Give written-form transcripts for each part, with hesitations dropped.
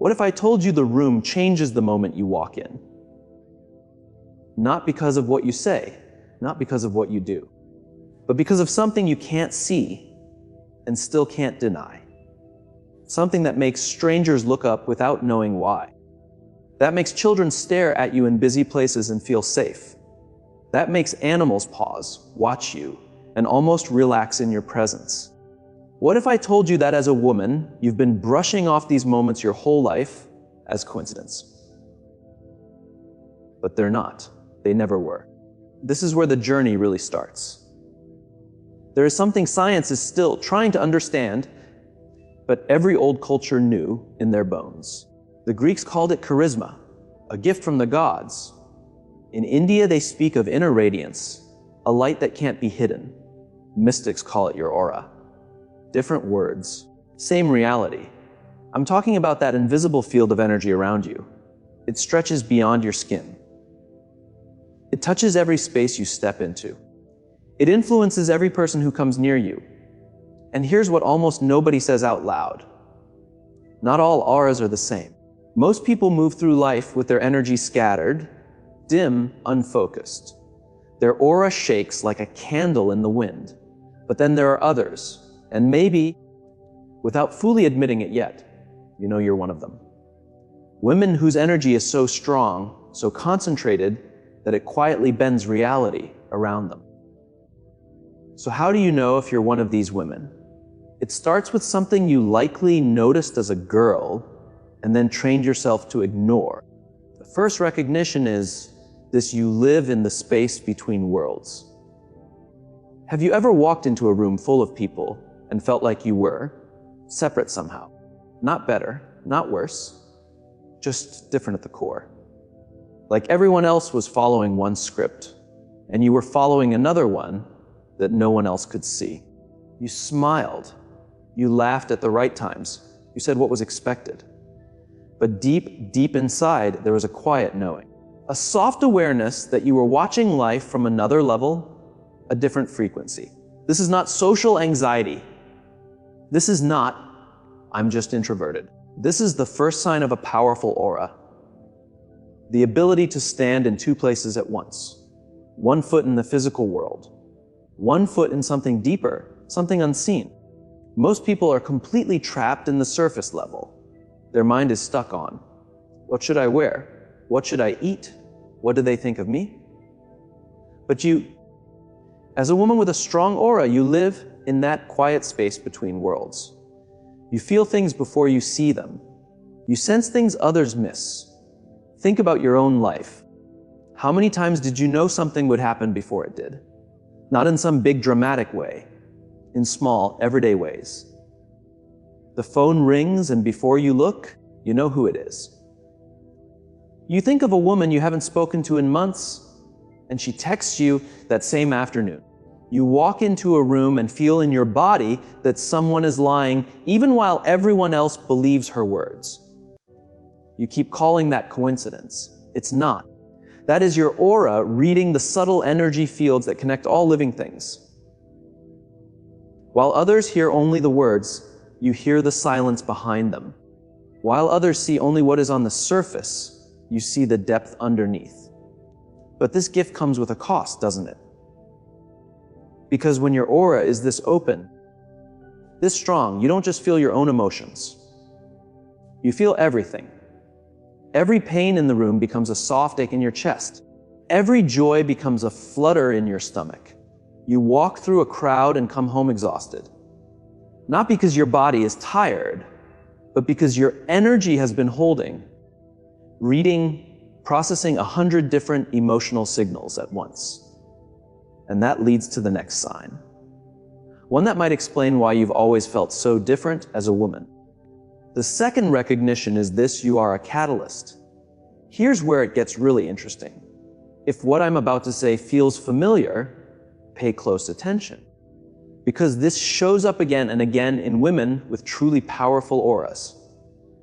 What if I told you the room changes the moment you walk in? Not because of what you say, not because of what you do, but because of something you can't see and still can't deny. Something that makes strangers look up without knowing why. That makes children stare at you in busy places and feel safe. That makes animals pause, watch you, and almost relax in your presence. What if I told you that as a woman, you've been brushing off these moments your whole life as coincidence? But they're not. They never were. This is where the journey really starts. There is something science is still trying to understand, but every old culture knew in their bones. The Greeks called it charisma, a gift from the gods. In India, they speak of inner radiance, a light that can't be hidden. Mystics call it your aura. Different words, same reality. I'm talking about that invisible field of energy around you. It stretches beyond your skin. It touches every space you step into. It influences every person who comes near you. And here's what almost nobody says out loud. Not all auras are the same. Most people move through life with their energy scattered, dim, unfocused. Their aura shakes like a candle in the wind. But then there are others, and maybe, without fully admitting it yet, you know you're one of them. Women whose energy is so strong, so concentrated, that it quietly bends reality around them. So how do you know if you're one of these women? It starts with something you likely noticed as a girl and then trained yourself to ignore. The first recognition is this: you live in the space between worlds. Have you ever walked into a room full of people and felt like you were separate somehow? Not better, not worse, just different at the core. Like everyone else was following one script, and you were following another one that no one else could see. You smiled, you laughed at the right times, you said what was expected. But deep, deep inside, there was a quiet knowing. A soft awareness that you were watching life from another level, a different frequency. This is not social anxiety. This is not, I'm just introverted. This is the first sign of a powerful aura. The ability to stand in two places at once. One foot in the physical world. One foot in something deeper, something unseen. Most people are completely trapped in the surface level. Their mind is stuck on, what should I wear? What should I eat? What do they think of me? But you, as a woman with a strong aura, you live in that quiet space between worlds. You feel things before you see them. You sense things others miss. Think about your own life. How many times did you know something would happen before it did? Not in some big dramatic way, in small, everyday ways. The phone rings and before you look, you know who it is. You think of a woman you haven't spoken to in months, and she texts you that same afternoon. You walk into a room and feel in your body that someone is lying, even while everyone else believes her words. You keep calling that coincidence. It's not. That is your aura reading the subtle energy fields that connect all living things. While others hear only the words, you hear the silence behind them. While others see only what is on the surface, you see the depth underneath. But this gift comes with a cost, doesn't it? Because when your aura is this open, this strong, you don't just feel your own emotions. You feel everything. Every pain in the room becomes a soft ache in your chest. Every joy becomes a flutter in your stomach. You walk through a crowd and come home exhausted. Not because your body is tired, but because your energy has been holding, reading, processing 100 different emotional signals at once. And that leads to the next sign. One that might explain why you've always felt so different as a woman. The second recognition is this: you are a catalyst. Here's where it gets really interesting. If what I'm about to say feels familiar, pay close attention. Because this shows up again and again in women with truly powerful auras.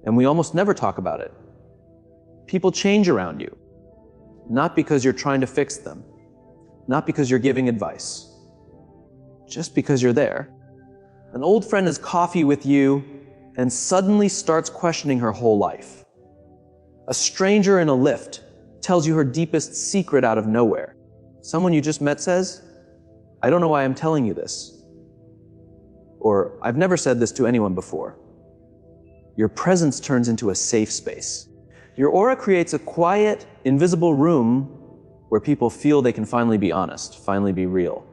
And we almost never talk about it. People change around you. Not because you're trying to fix them. Not because you're giving advice. Just because you're there. An old friend has coffee with you, and suddenly starts questioning her whole life. A stranger in a lift tells you her deepest secret out of nowhere. Someone you just met says, "I don't know why I'm telling you this." Or, "I've never said this to anyone before." Your presence turns into a safe space. Your aura creates a quiet, invisible room where people feel they can finally be honest, finally be real.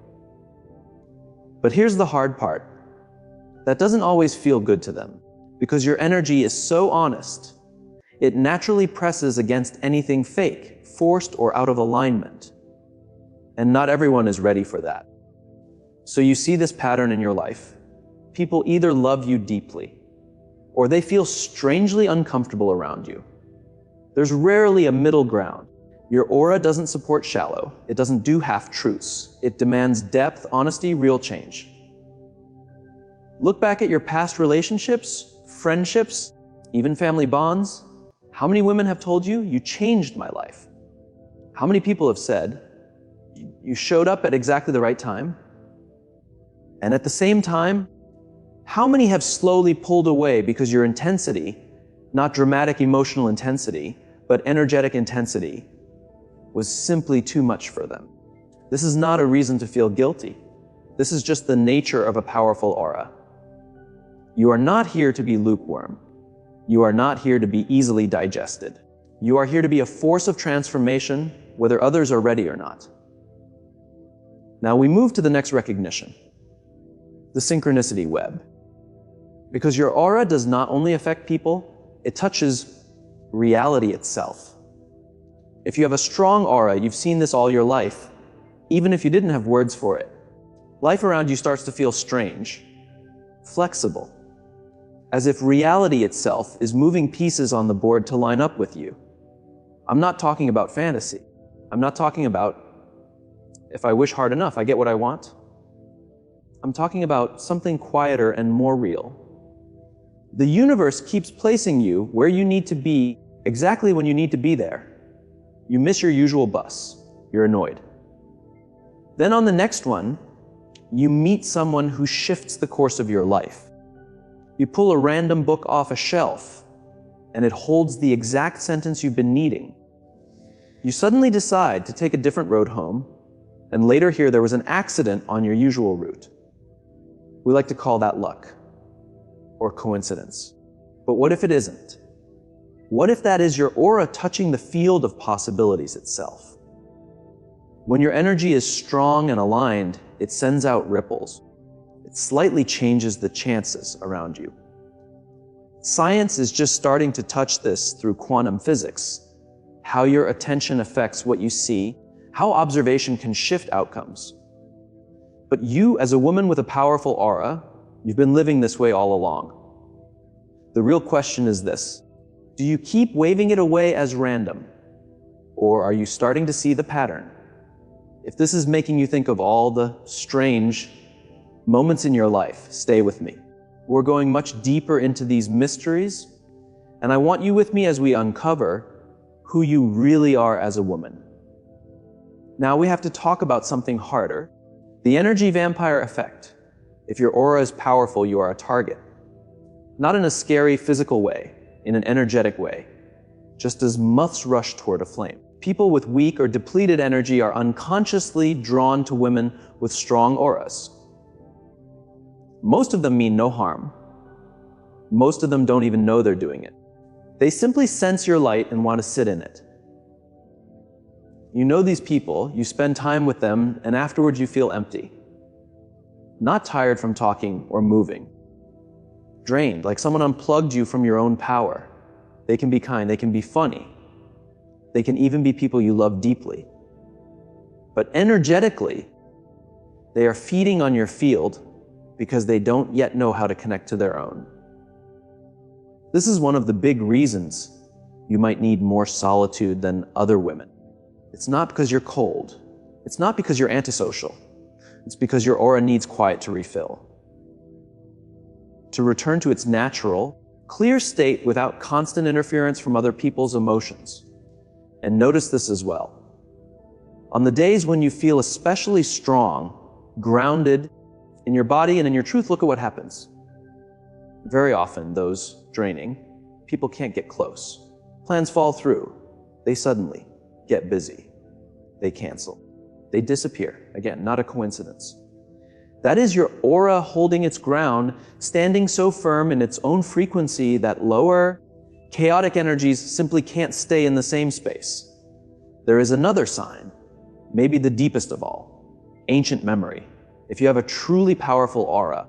But here's the hard part. That doesn't always feel good to them, because your energy is so honest, it naturally presses against anything fake, forced, or out of alignment. And not everyone is ready for that. So you see this pattern in your life. People either love you deeply, or they feel strangely uncomfortable around you. There's rarely a middle ground. Your aura doesn't support shallow. It doesn't do half-truths. It demands depth, honesty, real change. Look back at your past relationships, friendships, even family bonds. How many women have told you, "You changed my life"? How many people have said, "You showed up at exactly the right time"? And at the same time, how many have slowly pulled away because your intensity, not dramatic emotional intensity, but energetic intensity, was simply too much for them? This is not a reason to feel guilty. This is just the nature of a powerful aura. You are not here to be lukewarm. You are not here to be easily digested. You are here to be a force of transformation, whether others are ready or not. Now we move to the next recognition, the synchronicity web. Because your aura does not only affect people, it touches reality itself. If you have a strong aura, you've seen this all your life, even if you didn't have words for it. Life around you starts to feel strange, flexible, as if reality itself is moving pieces on the board to line up with you. I'm not talking about fantasy. I'm not talking about, if I wish hard enough, I get what I want. I'm talking about something quieter and more real. The universe keeps placing you where you need to be exactly when you need to be there. You miss your usual bus. You're annoyed. Then on the next one, you meet someone who shifts the course of your life. You pull a random book off a shelf, and it holds the exact sentence you've been needing. You suddenly decide to take a different road home, and later hear there was an accident on your usual route. We like to call that luck, or coincidence. But what if it isn't? What if that is your aura touching the field of possibilities itself? When your energy is strong and aligned, it sends out ripples. It slightly changes the chances around you. Science is just starting to touch this through quantum physics, how your attention affects what you see, how observation can shift outcomes. But you, as a woman with a powerful aura, you've been living this way all along. The real question is this: do you keep waving it away as random? Or are you starting to see the pattern? If this is making you think of all the strange moments in your life, stay with me. We're going much deeper into these mysteries, and I want you with me as we uncover who you really are as a woman. Now we have to talk about something harder, the energy vampire effect. If your aura is powerful, you are a target. Not in a scary physical way, in an energetic way, just as moths rush toward a flame. People with weak or depleted energy are unconsciously drawn to women with strong auras. Most of them mean no harm. Most of them don't even know they're doing it. They simply sense your light and want to sit in it. You know these people, you spend time with them, and afterwards you feel empty. Not tired from talking or moving. Drained, like someone unplugged you from your own power. They can be kind, they can be funny. They can even be people you love deeply. But energetically, they are feeding on your field because they don't yet know how to connect to their own. This is one of the big reasons you might need more solitude than other women. It's not because you're cold. It's not because you're antisocial. It's because your aura needs quiet to refill. To return to its natural, clear state without constant interference from other people's emotions. And notice this as well. On the days when you feel especially strong, grounded in your body and in your truth, look at what happens. Very often, those draining, people can't get close. Plans fall through. They suddenly get busy. They cancel. They disappear. Again, not a coincidence. That is your aura holding its ground, standing so firm in its own frequency that lower, chaotic energies simply can't stay in the same space. There is another sign, maybe the deepest of all, ancient memory. If you have a truly powerful aura,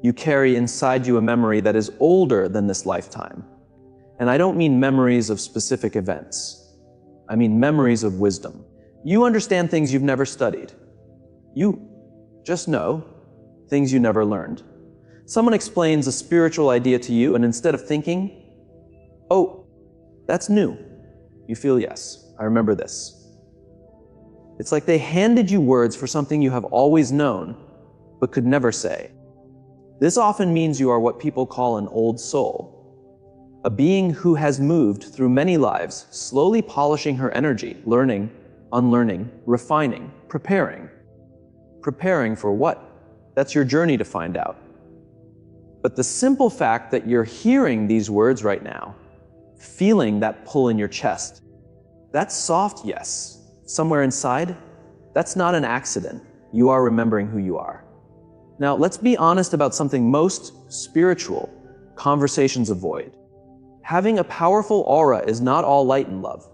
you carry inside you a memory that is older than this lifetime. And I don't mean memories of specific events. I mean memories of wisdom. You understand things you've never studied. You just know things you never learned. Someone explains a spiritual idea to you, and instead of thinking, "Oh, that's new," you feel, "Yes, I remember this." It's like they handed you words for something you have always known, but could never say. This often means you are what people call an old soul, a being who has moved through many lives, slowly polishing her energy, learning, unlearning, refining, preparing. Preparing for what? That's your journey to find out. But the simple fact that you're hearing these words right now, feeling that pull in your chest, that's soft yes. Somewhere inside, that's not an accident. You are remembering who you are. Now, let's be honest about something most spiritual conversations avoid. Having a powerful aura is not all light and love.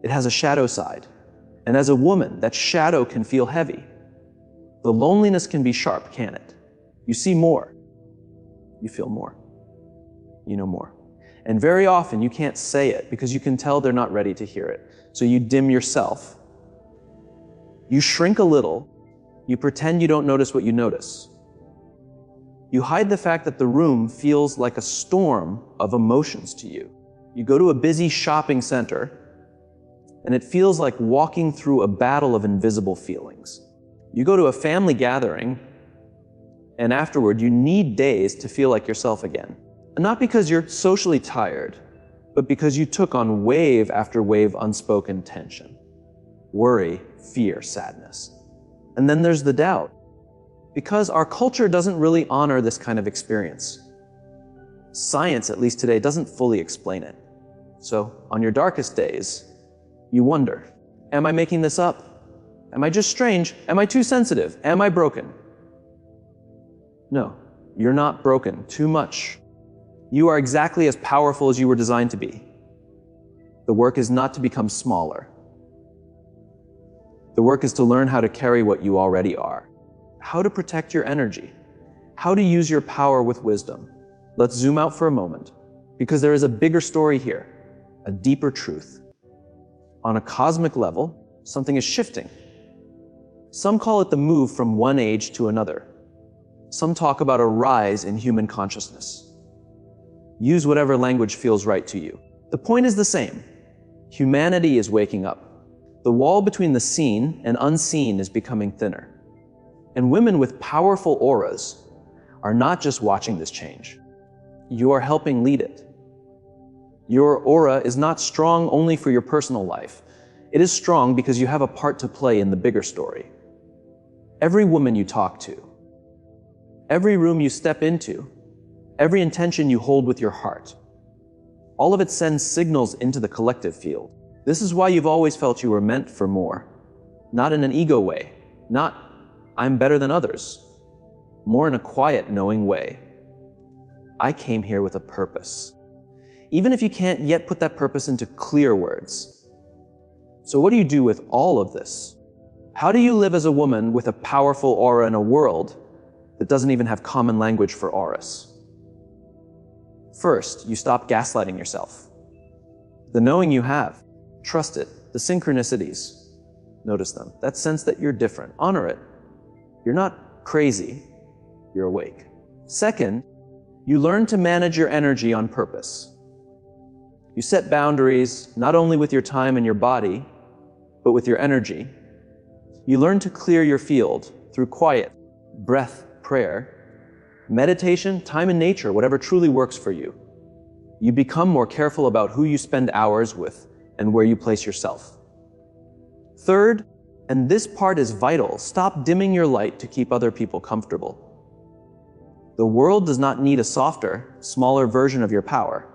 It has a shadow side. And as a woman, that shadow can feel heavy. The loneliness can be sharp, can it? You see more. You feel more. You know more. And very often you can't say it because you can tell they're not ready to hear it. So you dim yourself. You shrink a little. You pretend you don't notice what you notice. You hide the fact that the room feels like a storm of emotions to you. You go to a busy shopping center, and it feels like walking through a battle of invisible feelings. You go to a family gathering, and afterward you need days to feel like yourself again. And not because you're socially tired, but because you took on wave after wave unspoken tension. Worry, fear, sadness. And then there's the doubt. Because our culture doesn't really honor this kind of experience. Science, at least today, doesn't fully explain it. So, on your darkest days, you wonder, am I making this up? Am I just strange? Am I too sensitive? Am I broken? No, you're not broken. Too much. You are exactly as powerful as you were designed to be. The work is not to become smaller. The work is to learn how to carry what you already are. How to protect your energy. How to use your power with wisdom. Let's zoom out for a moment, because there is a bigger story here, a deeper truth. On a cosmic level, something is shifting. Some call it the move from one age to another. Some talk about a rise in human consciousness. Use whatever language feels right to you. The point is the same. Humanity is waking up. The wall between the seen and unseen is becoming thinner. And women with powerful auras are not just watching this change. You are helping lead it. Your aura is not strong only for your personal life. It is strong because you have a part to play in the bigger story. Every woman you talk to, every room you step into, every intention you hold with your heart, all of it sends signals into the collective field. This is why you've always felt you were meant for more. Not in an ego way, not I'm better than others, more in a quiet, knowing way. I came here with a purpose, even if you can't yet put that purpose into clear words. So what do you do with all of this? How do you live as a woman with a powerful aura in a world that doesn't even have common language for auras? First, you stop gaslighting yourself. The knowing you have, trust it. The synchronicities, notice them. That sense that you're different, honor it. You're not crazy, you're awake. Second, you learn to manage your energy on purpose. You set boundaries, not only with your time and your body, but with your energy. You learn to clear your field through quiet, breath, prayer, meditation, time in nature, whatever truly works for you. You become more careful about who you spend hours with and where you place yourself. Third, and this part is vital, stop dimming your light to keep other people comfortable. The world does not need a softer, smaller version of your power.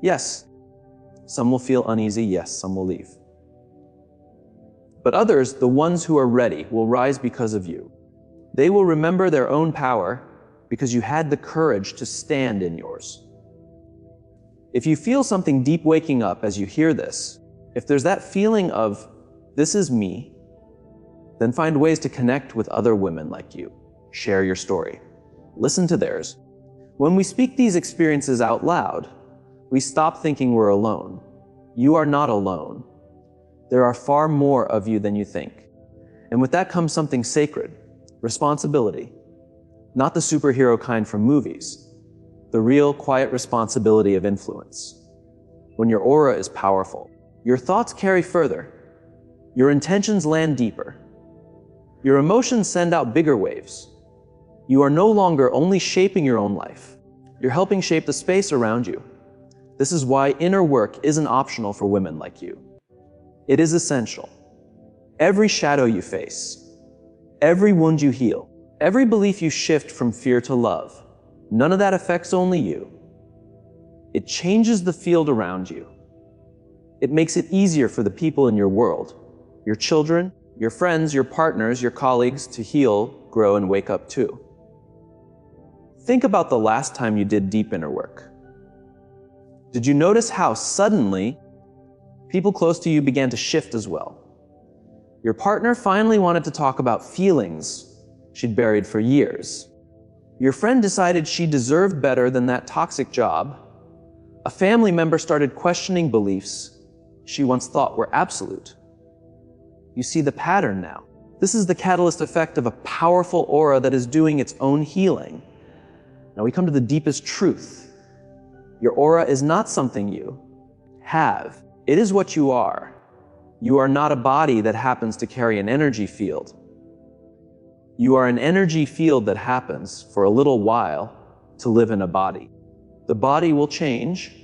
Yes, some will feel uneasy. Yes, some will leave. But others, the ones who are ready, will rise because of you. They will remember their own power because you had the courage to stand in yours. If you feel something deep waking up as you hear this, if there's that feeling of, this is me, then find ways to connect with other women like you. Share your story. Listen to theirs. When we speak these experiences out loud, we stop thinking we're alone. You are not alone. There are far more of you than you think. And with that comes something sacred, responsibility. Not the superhero kind from movies, the real, quiet responsibility of influence. When your aura is powerful, your thoughts carry further, your intentions land deeper, your emotions send out bigger waves. You are no longer only shaping your own life, you're helping shape the space around you. This is why inner work isn't optional for women like you. It is essential. Every shadow you face, every wound you heal, every belief you shift from fear to love, none of that affects only you. It changes the field around you. It makes it easier for the people in your world, your children, your friends, your partners, your colleagues to heal, grow, and wake up too. Think about the last time you did deep inner work. Did you notice how suddenly people close to you began to shift as well? Your partner finally wanted to talk about feelings she'd buried for years. Your friend decided she deserved better than that toxic job. A family member started questioning beliefs she once thought were absolute. You see the pattern now. This is the catalyst effect of a powerful aura that is doing its own healing. Now we come to the deepest truth. Your aura is not something you have. It is what you are. You are not a body that happens to carry an energy field. You are an energy field that happens for a little while to live in a body. The body will change.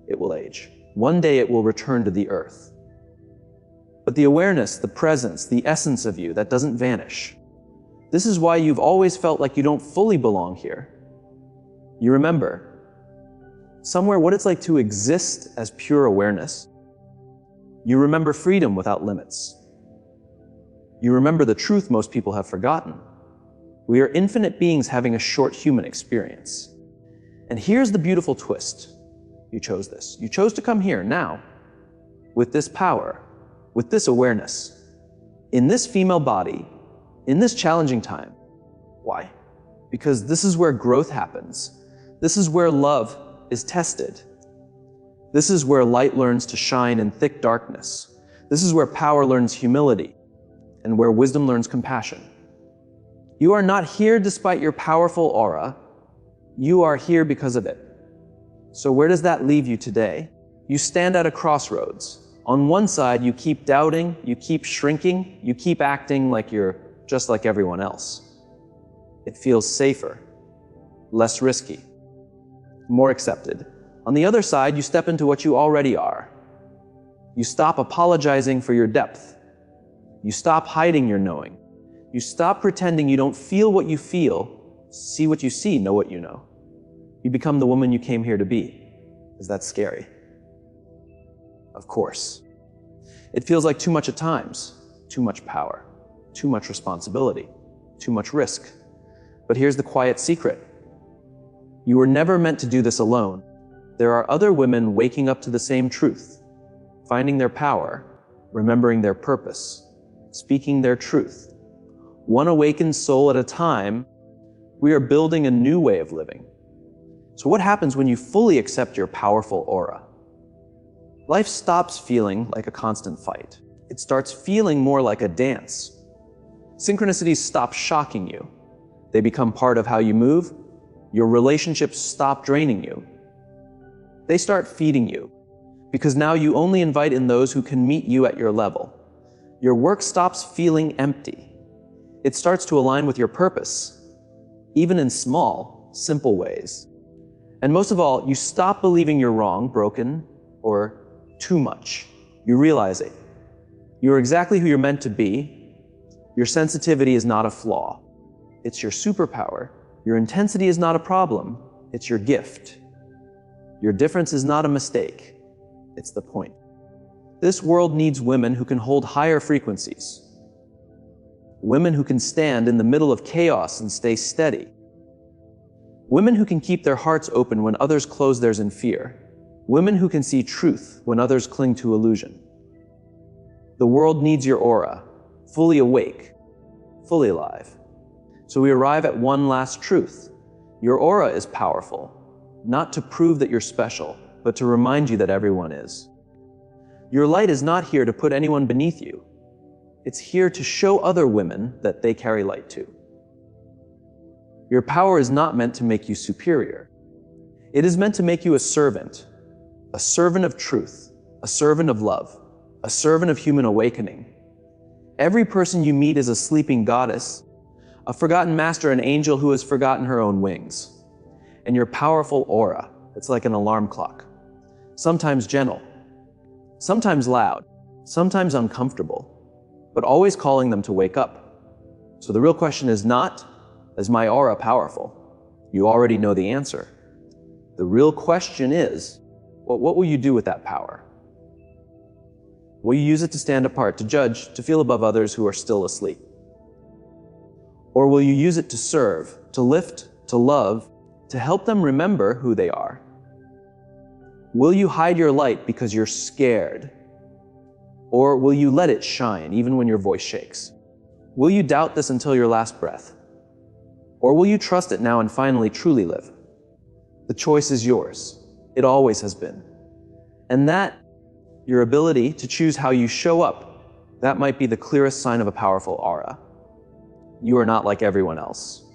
It will age. One day it will return to the earth. But the awareness, the presence, the essence of you, that doesn't vanish. This is why you've always felt like you don't fully belong here. You remember somewhere what it's like to exist as pure awareness. You remember freedom without limits. You remember the truth most people have forgotten. We are infinite beings having a short human experience. And here's the beautiful twist. You chose this. You chose to come here now, with this power, with this awareness, in this female body, in this challenging time. Why? Because this is where growth happens. This is where love is tested. This is where light learns to shine in thick darkness. This is where power learns humility, and where wisdom learns compassion. You are not here despite your powerful aura. You are here because of it. So where does that leave you today? You stand at a crossroads. On one side, you keep doubting, you keep shrinking, you keep acting like you're just like everyone else. It feels safer, less risky, more accepted. On the other side, you step into what you already are. You stop apologizing for your depth. You stop hiding your knowing. You stop pretending you don't feel what you feel, see what you see, know what you know. You become the woman you came here to be. Is that scary? Of course. It feels like too much at times, too much power, too much responsibility, too much risk. But here's the quiet secret. You were never meant to do this alone. There are other women waking up to the same truth, finding their power, remembering their purpose, speaking their truth. One awakened soul at a time, we are building a new way of living. So what happens when you fully accept your powerful aura? Life stops feeling like a constant fight. It starts feeling more like a dance. Synchronicities stop shocking you. They become part of how you move. Your relationships stop draining you. They start feeding you, because now you only invite in those who can meet you at your level. Your work stops feeling empty. It starts to align with your purpose, even in small, simple ways. And most of all, you stop believing you're wrong, broken, or too much. You realize it. You're exactly who you're meant to be. Your sensitivity is not a flaw. It's your superpower. Your intensity is not a problem, it's your gift. Your difference is not a mistake, it's the point. This world needs women who can hold higher frequencies. Women who can stand in the middle of chaos and stay steady. Women who can keep their hearts open when others close theirs in fear. Women who can see truth when others cling to illusion. The world needs your aura, fully awake, fully alive. So we arrive at one last truth. Your aura is powerful, not to prove that you're special, but to remind you that everyone is. Your light is not here to put anyone beneath you. It's here to show other women that they carry light too. Your power is not meant to make you superior. It is meant to make you a servant of truth, a servant of love, a servant of human awakening. Every person you meet is a sleeping goddess, a forgotten master, an angel who has forgotten her own wings. And your powerful aura, it's like an alarm clock. Sometimes gentle, sometimes loud, sometimes uncomfortable, but always calling them to wake up. So the real question is not, is my aura powerful? You already know the answer. The real question is, well, what will you do with that power? Will you use it to stand apart, to judge, to feel above others who are still asleep? Or will you use it to serve, to lift, to love, to help them remember who they are? Will you hide your light because you're scared? Or will you let it shine even when your voice shakes? Will you doubt this until your last breath? Or will you trust it now and finally truly live? The choice is yours. It always has been. And that, your ability to choose how you show up, that might be the clearest sign of a powerful aura. You are not like everyone else.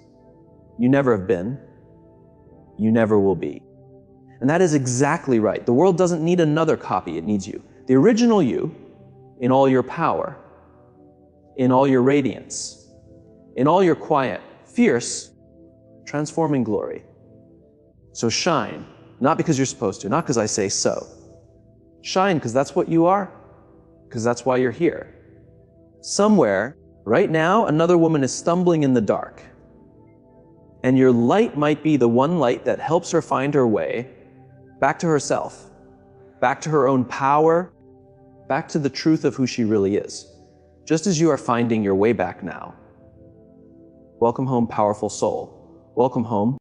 You never have been. You never will be. And that is exactly right. The world doesn't need another copy, it needs you. The original you, in all your power, in all your radiance, in all your quiet, fierce, transforming glory. So shine, not because you're supposed to, not because I say so. Shine because that's what you are, because that's why you're here. Somewhere, right now, another woman is stumbling in the dark. And your light might be the one light that helps her find her way back to herself, back to her own power, back to the truth of who she really is, just as you are finding your way back now. Welcome home, powerful soul. Welcome home.